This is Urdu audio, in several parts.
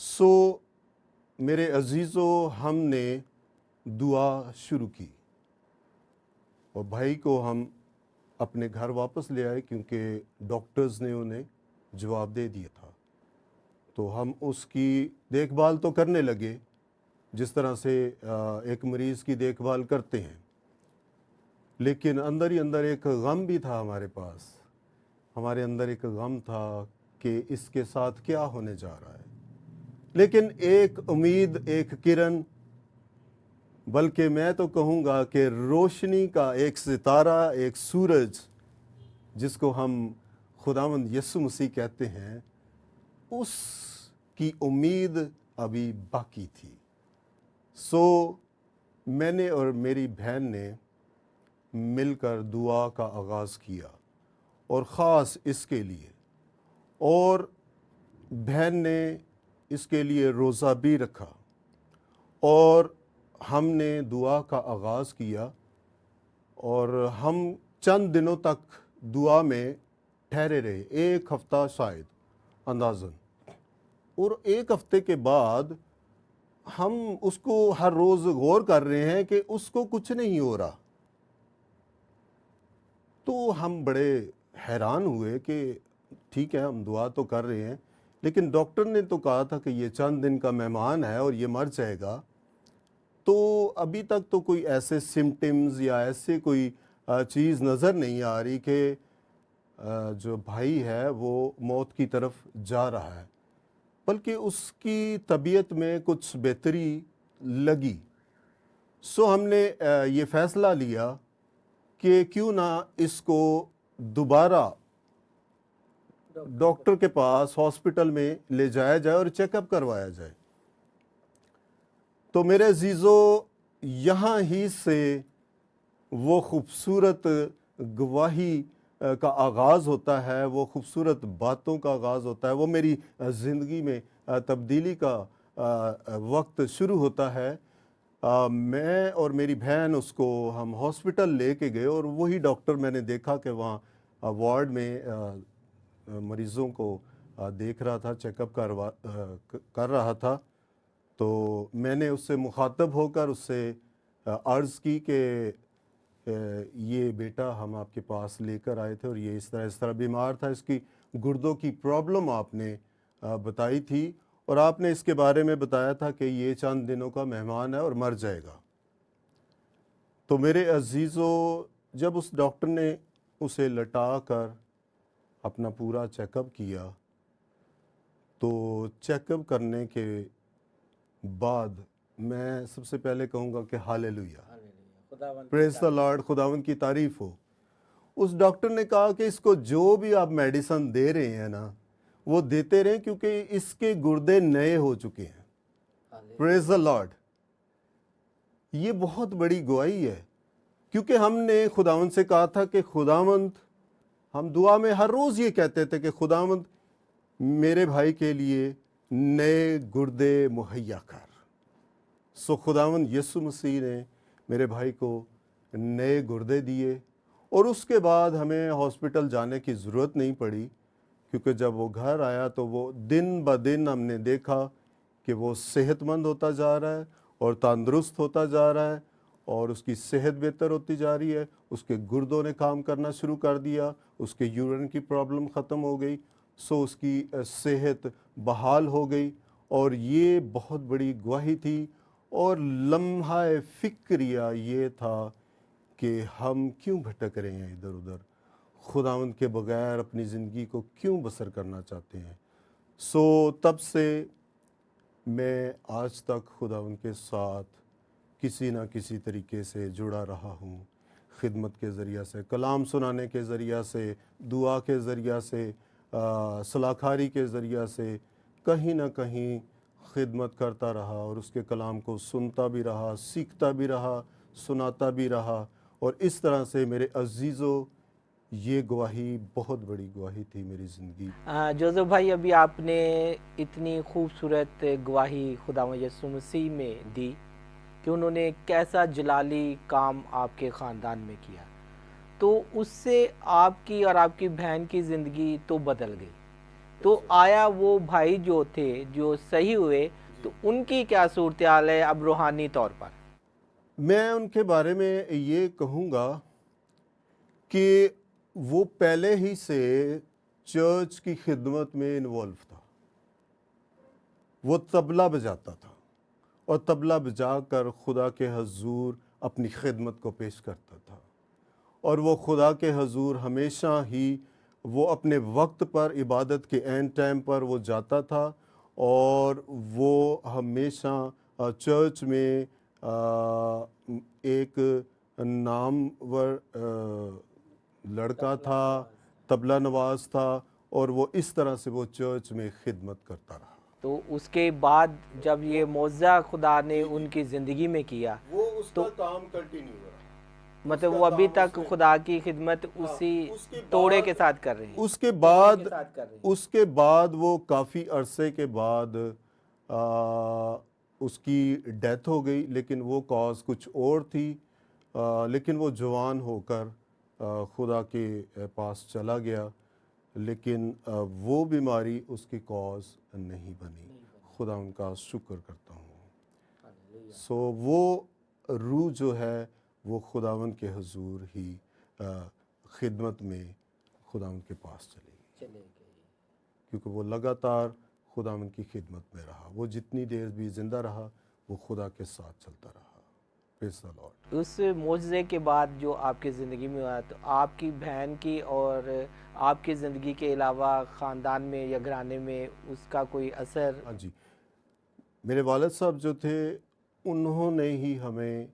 سو میرے عزیزو، ہم نے دعا شروع کی اور بھائی کو ہم اپنے گھر واپس لے آئے کیونکہ ڈاکٹرز نے انہیں جواب دے دیا تھا۔ تو ہم اس کی دیکھ بھال تو کرنے لگے جس طرح سے ایک مریض کی دیکھ بھال کرتے ہیں، لیکن اندر ہی اندر ایک غم بھی تھا ہمارے پاس۔ ہمارے اندر ایک غم تھا کہ اس کے ساتھ کیا ہونے جا رہا ہے، لیکن ایک امید، ایک کرن، بلکہ میں تو کہوں گا کہ روشنی کا ایک ستارہ، ایک سورج جس کو ہم خداوند یسوع مسیح کہتے ہیں، اس کی امید ابھی باقی تھی۔ سو میں نے اور میری بہن نے مل کر دعا کا آغاز کیا، اور خاص اس کے لیے، اور بہن نے اس کے لیے روزہ بھی رکھا، اور ہم نے دعا کا آغاز کیا، اور ہم چند دنوں تک دعا میں ٹھہرے رہے، ایک ہفتہ شاید اندازاً، اور ایک ہفتے کے بعد ہم اس کو ہر روز غور کر رہے ہیں کہ اس کو کچھ نہیں ہو رہا۔ تو ہم بڑے حیران ہوئے کہ ٹھیک ہے، ہم دعا تو کر رہے ہیں، لیکن ڈاکٹر نے تو کہا تھا کہ یہ چند دن کا مہمان ہے اور یہ مر جائے گا، تو ابھی تک تو کوئی ایسے سمٹمز یا ایسے کوئی چیز نظر نہیں آ رہی کہ جو بھائی ہے وہ موت کی طرف جا رہا ہے، بلکہ اس کی طبیعت میں کچھ بہتری لگی۔ سو ہم نے یہ فیصلہ لیا کہ کیوں نہ اس کو دوبارہ ڈاکٹر کے پاس ہاسپٹل میں لے جایا جائے اور چیک اپ کروایا جائے۔ تو میرے عزیزو، یہاں ہی سے وہ خوبصورت گواہی کا آغاز ہوتا ہے، وہ خوبصورت باتوں کا آغاز ہوتا ہے، وہ میری زندگی میں تبدیلی کا وقت شروع ہوتا ہے۔ میں اور میری بہن اس کو ہم ہاسپٹل لے کے گئے، اور وہی ڈاکٹر میں نے دیکھا کہ وہاں وارڈ میں مریضوں کو دیکھ رہا تھا، چیک اپ کر رہا تھا۔ تو میں نے اس سے مخاطب ہو کر اس سے عرض کی کہ یہ بیٹا ہم آپ کے پاس لے کر آئے تھے، اور یہ اس طرح بیمار تھا، اس کی گردوں کی پرابلم آپ نے بتائی تھی، اور آپ نے اس کے بارے میں بتایا تھا کہ یہ چند دنوں کا مہمان ہے اور مر جائے گا۔ تو میرے عزیزو، جب اس ڈاکٹر نے اسے لٹا کر اپنا پورا چیک اپ کیا، تو چیک اپ کرنے کے بعد میں سب سے پہلے کہوں گا کہ ہاللیلویا، پریز دی لارڈ، خداوند کی تعریف ہو۔ اس ڈاکٹر نے کہا کہ اس کو جو بھی آپ میڈیسن دے رہے ہیں نا، وہ دیتے رہیں، کیونکہ اس کے گردے نئے ہو چکے ہیں۔ پریز دی لارڈ۔ یہ بہت بڑی گواہی ہے، کیونکہ ہم نے خداوند سے کہا تھا کہ خداوند، ہم دعا میں ہر روز یہ کہتے تھے کہ خداوند میرے بھائی کے لیے نئے گردے مہیا کر۔ سو خداوند یسوع مسیح نے میرے بھائی کو نئے گردے دیے، اور اس کے بعد ہمیں ہاسپٹل جانے کی ضرورت نہیں پڑی، کیونکہ جب وہ گھر آیا تو وہ دن بہ دن ہم نے دیکھا کہ وہ صحت مند ہوتا جا رہا ہے اور تندرست ہوتا جا رہا ہے، اور اس کی صحت بہتر ہوتی جا رہی ہے، اس کے گردوں نے کام کرنا شروع کر دیا، اس کے یورین کی پرابلم ختم ہو گئی، سو اس کی صحت بحال ہو گئی، اور یہ بہت بڑی گواہی تھی۔ اور لمحہ فکریہ یہ تھا کہ ہم کیوں بھٹک رہے ہیں ادھر ادھر، خداوند کے بغیر اپنی زندگی کو کیوں بسر کرنا چاہتے ہیں۔ سو تب سے میں آج تک خداوند کے ساتھ کسی نہ کسی طریقے سے جڑا رہا ہوں، خدمت کے ذریعہ سے، کلام سنانے کے ذریعہ سے، دعا کے ذریعہ سے، صلاحکاری کے ذریعہ سے، کہیں نہ کہیں خدمت کرتا رہا، اور اس کے کلام کو سنتا بھی رہا، سیکھتا بھی رہا، سناتا بھی رہا، اور اس طرح سے میرے عزیزو، یہ گواہی بہت بڑی گواہی تھی میری زندگی۔ جوزف بھائی، ابھی آپ نے اتنی خوبصورت گواہی خداوند یسوع مسیح میں دی کہ انہوں نے کیسا جلالی کام آپ کے خاندان میں کیا، تو اس سے آپ کی اور آپ کی بہن کی زندگی تو بدل گئی، تو آیا وہ بھائی جو تھے جو صحیح ہوئے تو ان کی کیا صورتحال ہے اب روحانی طور پر؟ میں ان کے بارے میں یہ کہوں گا کہ وہ پہلے ہی سے چرچ کی خدمت میں انوالو تھا. وہ طبلہ بجاتا تھا اور طبلہ بجا کر خدا کے حضور اپنی خدمت کو پیش کرتا تھا، اور وہ خدا کے حضور ہمیشہ ہی وہ اپنے وقت پر عبادت کے عین ٹائم پر وہ جاتا تھا، اور وہ ہمیشہ چرچ میں ایک نامور لڑکا تھا، طبلہ نواز تھا، اور وہ اس طرح سے وہ چرچ میں خدمت کرتا رہا. تو اس کے بعد جب یہ معجزہ خدا نے ان کی زندگی میں کیا وہ اس کا کام کنٹینیو ہو رہا. مطلب وہ ابھی تک خدا کی خدمت اسی توڑے کے ساتھ کر رہے ہیں. اس کے بعد وہ کافی عرصے کے بعد اس کی ڈیتھ ہو گئی، لیکن وہ کاز کچھ اور تھی. لیکن وہ جوان ہو کر خدا کے پاس چلا گیا، لیکن وہ بیماری اس کی کاز نہیں بنی. خدا ان کا شکر کرتا ہوں. سو وہ روح جو ہے وہ خداوند کے حضور ہی خدمت میں خداوند کے پاس چلی گئی، کیونکہ وہ لگاتار خداوند کی خدمت میں رہا. وہ جتنی دیر بھی زندہ رہا وہ خدا کے ساتھ چلتا رہا. Praise the Lord. اس معجزے کے بعد جو آپ کی زندگی میں ہوا تو آپ کی بہن کی اور آپ کی زندگی کے علاوہ خاندان میں یا گھرانے میں اس کا کوئی اثر؟ ہاں جی، میرے والد صاحب جو تھے انہوں نے ہی ہمیں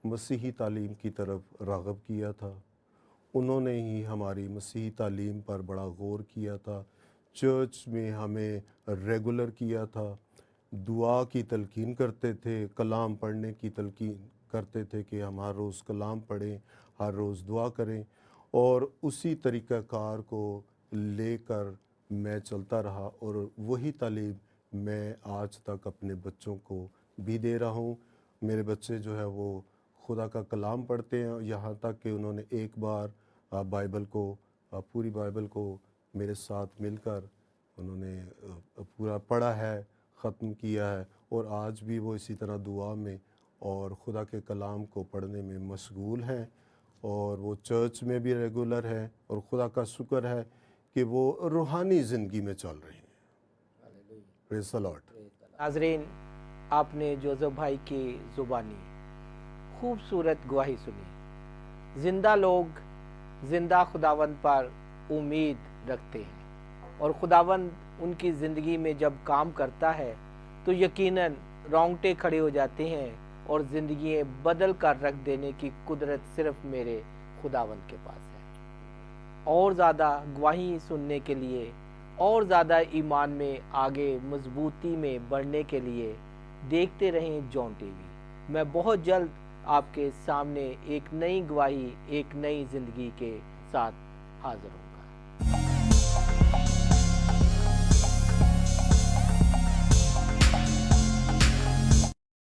مسیحی تعلیم کی طرف راغب کیا تھا. انہوں نے ہی ہماری مسیحی تعلیم پر بڑا غور کیا تھا. چرچ میں ہمیں ریگولر کیا تھا. دعا کی تلقین کرتے تھے، کلام پڑھنے کی تلقین کرتے تھے کہ ہم ہر روز کلام پڑھیں، ہر روز دعا کریں، اور اسی طریقہ کار کو لے کر میں چلتا رہا، اور وہی تعلیم میں آج تک اپنے بچوں کو بھی دے رہا ہوں. میرے بچے جو ہے وہ خدا کا کلام پڑھتے ہیں، یہاں تک کہ انہوں نے ایک بار پوری بائبل کو میرے ساتھ مل کر انہوں نے پورا پڑھا ہے، ختم کیا ہے، اور آج بھی وہ اسی طرح دعا میں اور خدا کے کلام کو پڑھنے میں مشغول ہیں، اور وہ چرچ میں بھی ریگولر ہے، اور خدا کا شکر ہے کہ وہ روحانی زندگی میں چل رہے ہیں. پریز دی لارڈ. ناظرین، آپ نے جوزف بھائی کی زبانی خوبصورت گواہی سنی. زندہ لوگ زندہ خداوند پر امید رکھتے ہیں، اور خداوند ان کی زندگی میں جب کام کرتا ہے تو یقیناً رونگٹے کھڑے ہو جاتے ہیں، اور زندگییں بدل کر رکھ دینے کی قدرت صرف میرے خداوند کے پاس ہے. اور زیادہ گواہی سننے کے لیے، اور زیادہ ایمان میں آگے مضبوطی میں بڑھنے کے لیے دیکھتے رہیں جون ٹی وی. میں بہت جلد آپ کے سامنے ایک نئی گواہی، ایک نئی زندگی کے ساتھ حاضر ہوں.